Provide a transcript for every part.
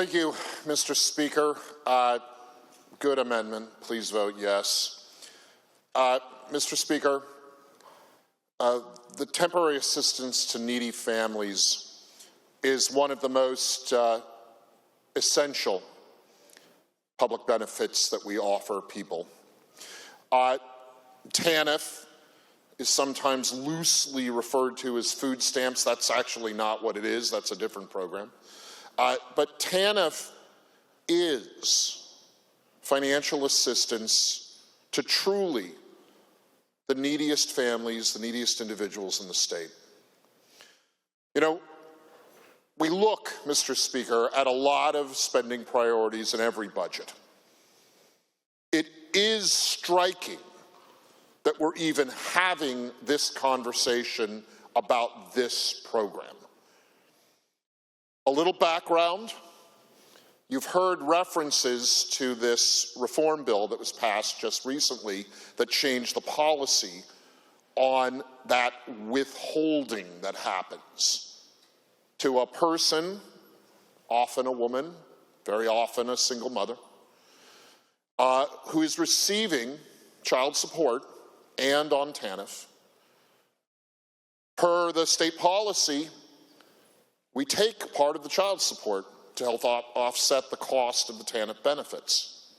Thank you, Mr. Speaker. Good amendment. Please vote yes. Mr. Speaker, the temporary assistance to needy families is one of the most essential public benefits that we offer people. TANF is sometimes loosely referred to as food stamps. That's actually not what it is. That's a different program. But TANF is financial assistance to truly the neediest families, the neediest individuals in the state. You know, we look, Mr. Speaker, at a lot of spending priorities in every budget. It is striking that we're even having this conversation about this program. A little background. You've heard references to this reform bill that was passed just recently that changed the policy on that withholding that happens to a person, often a woman, very often a single mother, who is receiving child support and on TANF. Per the state policy, we take part of the child support to help offset the cost of the TANF benefits.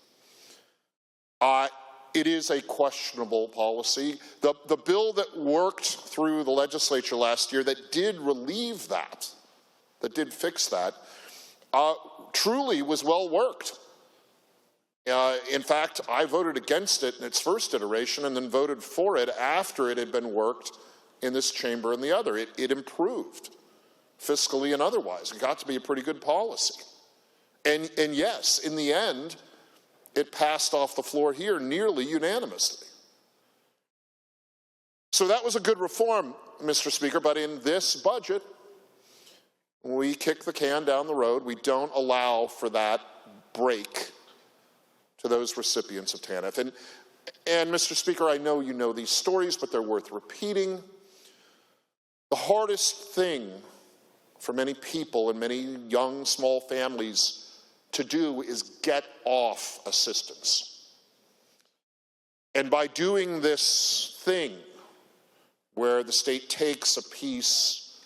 It is a questionable policy. The bill that worked through the legislature last year that did relieve that did fix that, truly was well worked. In fact, I voted against it in its first iteration and then voted for it after it had been worked in this chamber and the other. It improved fiscally and otherwise. It got to be a pretty good policy. And yes, in the end, it passed off the floor here nearly unanimously. So that was a good reform, Mr. Speaker, but in this budget, we kick the can down the road. We don't allow for that break to those recipients of TANF. And Mr. Speaker, I know you know these stories, but they're worth repeating. The hardest thing for many people and many young, small families to do is get off assistance. And by doing this thing where the state takes a piece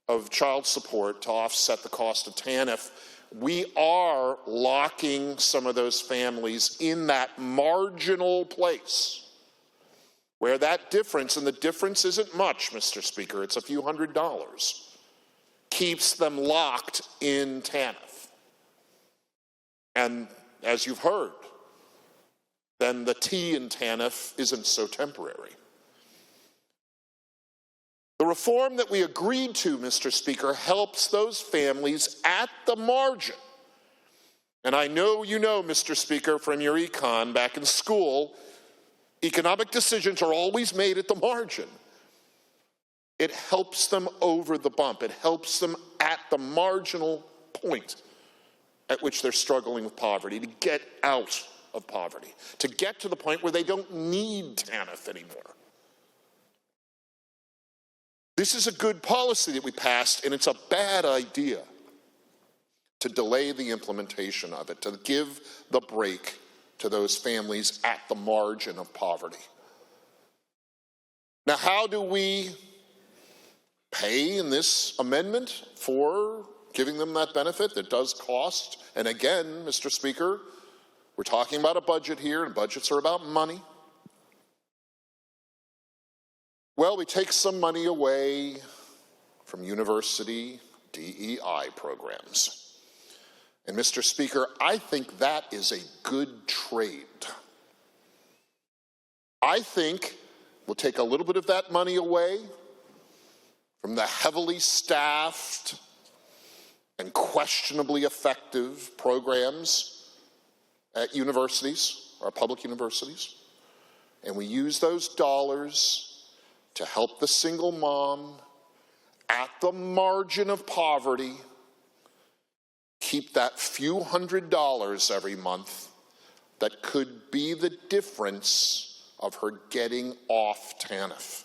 of child support to offset the cost of TANF, we are locking some of those families in that marginal place where that difference, and the difference isn't much, Mr. Speaker, it's a few $100s, keeps them locked in TANF. And as you've heard, then the T in TANF isn't so temporary. The reform that we agreed to, Mr. Speaker, helps those families at the margin. And I know you know, Mr. Speaker, from your econ back in school, economic decisions are always made at the margin. It helps them over the bump. It helps them at the marginal point at which they're struggling with poverty, to get out of poverty, to get to the point where they don't need TANF anymore. This is a good policy that we passed, and it's a bad idea to delay the implementation of it, to give the break to those families at the margin of poverty. Now, how do we pay in this amendment for giving them that benefit that does cost? And again, Mr. Speaker, we're talking about a budget here, and budgets are about money. Well, we take some money away from university DEI programs. And Mr. Speaker, I think that is a good trade. I think we'll take a little bit of that money away from the heavily staffed and questionably effective programs at universities, our public universities, and we use those dollars to help the single mom at the margin of poverty keep that few $100s every month that could be the difference of her getting off TANF.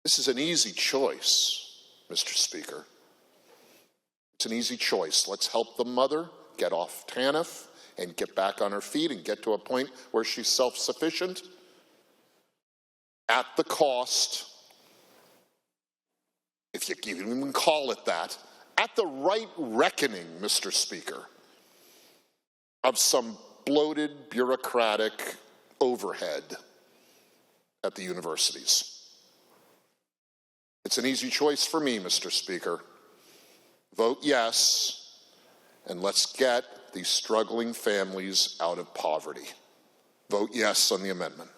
This is an easy choice, Mr. Speaker. It's an easy choice. Let's help the mother get off TANF and get back on her feet and get to a point where she's self-sufficient at the cost, if you can even call it that, at the right reckoning, Mr. Speaker, of some bloated bureaucratic overhead at the universities. It's an easy choice for me, Mr. Speaker. Vote yes, and let's get these struggling families out of poverty. Vote yes on the amendment.